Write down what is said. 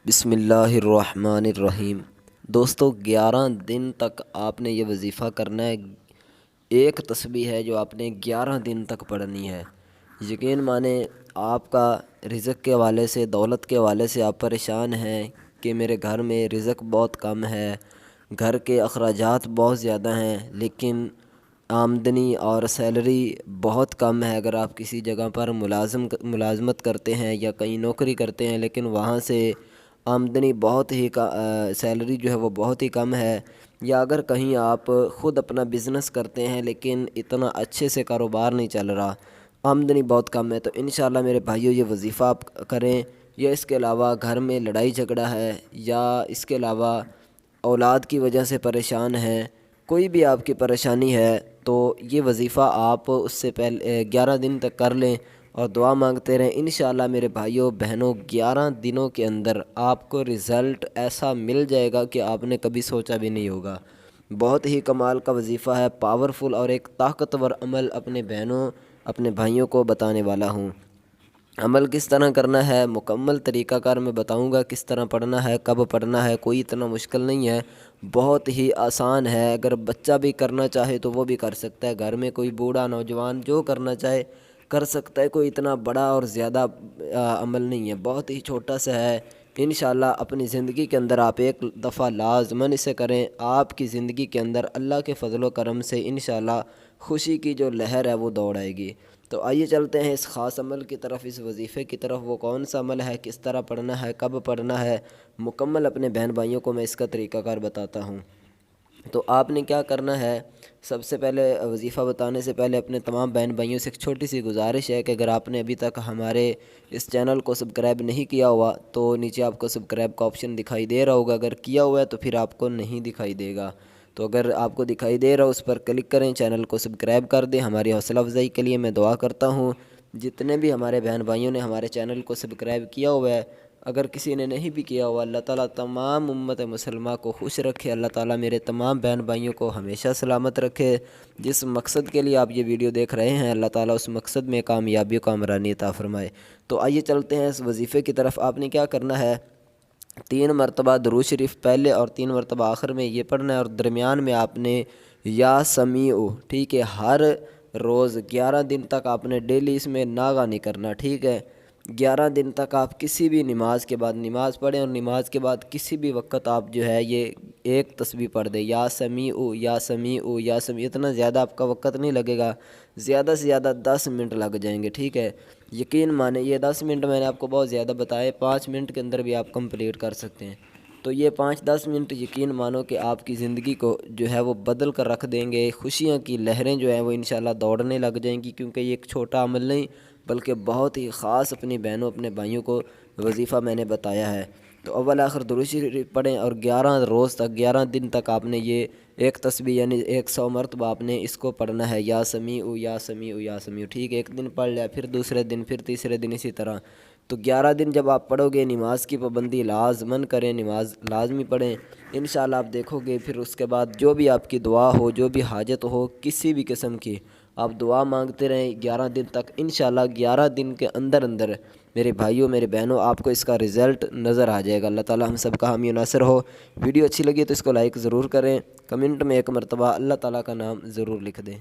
بسم اللہ الرحمن الرحیم۔ دوستو 11 دن تک آپ نے یہ وظیفہ کرنا ہے۔ ایک تسبیح ہے جو آپ نے 11 دن تک پڑھنی ہے۔ یقین مانیں آپ کا رزق کے حوالے سے، دولت کے حوالے سے آپ پریشان ہیں کہ میرے گھر میں رزق بہت کم ہے، گھر کے اخراجات بہت زیادہ ہیں، لیکن آمدنی اور سیلری بہت کم ہے۔ اگر آپ کسی جگہ پر ملازمت کرتے ہیں یا کہیں نوکری کرتے ہیں لیکن وہاں سے آمدنی بہت ہی سیلری جو ہے وہ بہت ہی کم ہے، یا اگر کہیں آپ خود اپنا بزنس کرتے ہیں لیکن اتنا اچھے سے کاروبار نہیں چل رہا، آمدنی بہت کم ہے، تو انشاءاللہ میرے بھائیو یہ وظیفہ آپ کریں۔ یا اس کے علاوہ گھر میں لڑائی جھگڑا ہے، یا اس کے علاوہ اولاد کی وجہ سے پریشان ہیں، کوئی بھی آپ کی پریشانی ہے تو یہ وظیفہ آپ اس سے پہلے 11 دن تک کر لیں اور دعا مانگتے رہیں۔ انشاءاللہ میرے بھائیوں بہنوں 11 دنوں کے اندر آپ کو رزلٹ ایسا مل جائے گا کہ آپ نے کبھی سوچا بھی نہیں ہوگا۔ بہت ہی کمال کا وظیفہ ہے، پاورفل اور ایک طاقتور عمل اپنے بہنوں اپنے بھائیوں کو بتانے والا ہوں۔ عمل کس طرح کرنا ہے، مکمل طریقہ کار میں بتاؤں گا، کس طرح پڑھنا ہے، کب پڑھنا ہے، کوئی اتنا مشکل نہیں ہے، بہت ہی آسان ہے۔ اگر بچہ بھی کرنا چاہے تو وہ بھی کر سکتا ہے، گھر میں کوئی بوڑھا نوجوان جو کرنا چاہے کر سکتا ہے، کوئی اتنا بڑا اور زیادہ عمل نہیں ہے، بہت ہی چھوٹا سا ہے۔ انشاءاللہ اپنی زندگی کے اندر آپ ایک دفعہ لازماً اسے کریں، آپ کی زندگی کے اندر اللہ کے فضل و کرم سے انشاءاللہ خوشی کی جو لہر ہے وہ دوڑ آئے گی۔ تو آئیے چلتے ہیں اس خاص عمل کی طرف، اس وظیفے کی طرف۔ وہ کون سا عمل ہے، کس طرح پڑھنا ہے، کب پڑھنا ہے، مکمل اپنے بہن بھائیوں کو میں اس کا طریقہ کار بتاتا ہوں۔ تو آپ نے کیا کرنا ہے، سب سے پہلے وظیفہ بتانے سے پہلے اپنے تمام بہن بھائیوں سے ایک چھوٹی سی گزارش ہے کہ اگر آپ نے ابھی تک ہمارے اس چینل کو سبسکرائب نہیں کیا ہوا تو نیچے آپ کو سبسکرائب کا آپشن دکھائی دے رہا ہوگا، اگر کیا ہوا ہے تو پھر آپ کو نہیں دکھائی دے گا، تو اگر آپ کو دکھائی دے رہا ہو اس پر کلک کریں، چینل کو سبسکرائب کر دیں۔ ہماری حوصلہ افزائی کے لیے میں دعا کرتا ہوں جتنے بھی ہمارے بہن بھائیوں نے ہمارے چینل کو سبسکرائب کیا ہوا ہے، اگر کسی نے نہیں بھی کیا ہوا، اللہ تعالیٰ تمام امت مسلمہ کو خوش رکھے، اللہ تعالیٰ میرے تمام بہن بھائیوں کو ہمیشہ سلامت رکھے۔ جس مقصد کے لیے آپ یہ ویڈیو دیکھ رہے ہیں، اللہ تعالیٰ اس مقصد میں کامیابی و کامرانی عطا فرمائے۔ تو آئیے چلتے ہیں اس وظیفے کی طرف۔ آپ نے کیا کرنا ہے، 3 مرتبہ درود شریف پہلے اور 3 مرتبہ آخر میں یہ پڑھنا ہے، اور درمیان میں آپ نے یا سمیع، ٹھیک ہے، ہر روز 11 دن تک آپ نے ڈیلی اس میں ناغہ نہیں کرنا، ٹھیک ہے۔ 11 دن تک آپ کسی بھی نماز کے بعد نماز پڑھیں، اور نماز کے بعد کسی بھی وقت آپ جو ہے یہ ایک تسبیح پڑھ دیں، یا سمیع یا سمیع یا سمیع۔ اتنا زیادہ آپ کا وقت نہیں لگے گا، زیادہ سے زیادہ 10 منٹ لگ جائیں گے، ٹھیک ہے۔ یقین مانیں یہ 10 منٹ میں نے آپ کو بہت زیادہ بتائے، 5 منٹ کے اندر بھی آپ کمپلیٹ کر سکتے ہیں۔ تو یہ 5-10 منٹ یقین مانو کہ آپ کی زندگی کو جو ہے وہ بدل کر رکھ دیں گے، خوشیاں کی لہریں جو ہیں وہ انشاءاللہ دوڑنے لگ جائیں گی، کیونکہ یہ ایک چھوٹا عمل نہیں بلکہ بہت ہی خاص اپنی بہنوں اپنے بھائیوں کو وظیفہ میں نے بتایا ہے۔ تو اول آخر درود شریف پڑھیں، اور 11 روز تک 11 دن تک آپ نے یہ ایک تسبیح یعنی 100 مرتبہ آپ نے اس کو پڑھنا ہے، یا سمیع یا سمیع یا سمیع، ٹھیک ہے۔ ایک دن پڑھ لیا، پھر دوسرے دن، پھر تیسرے دن، اسی طرح۔ تو 11 دن جب آپ پڑھو گے، نماز کی پابندی لازماً کریں، نماز لازمی پڑھیں، انشاءاللہ آپ دیکھو گے پھر اس کے بعد جو بھی آپ کی دعا ہو، جو بھی حاجت ہو کسی بھی قسم کی، آپ دعا مانگتے رہیں 11 دن تک، انشاءاللہ 11 دن کے اندر اندر میرے بھائیوں میرے بہنوں آپ کو اس کا رزلٹ نظر آ جائے گا۔ اللہ تعالیٰ ہم سب کا حامی و ناصر ہو۔ ویڈیو اچھی لگی تو اس کو لائک ضرور کریں، کمنٹ میں ایک مرتبہ اللہ تعالیٰ کا نام ضرور لکھ دیں۔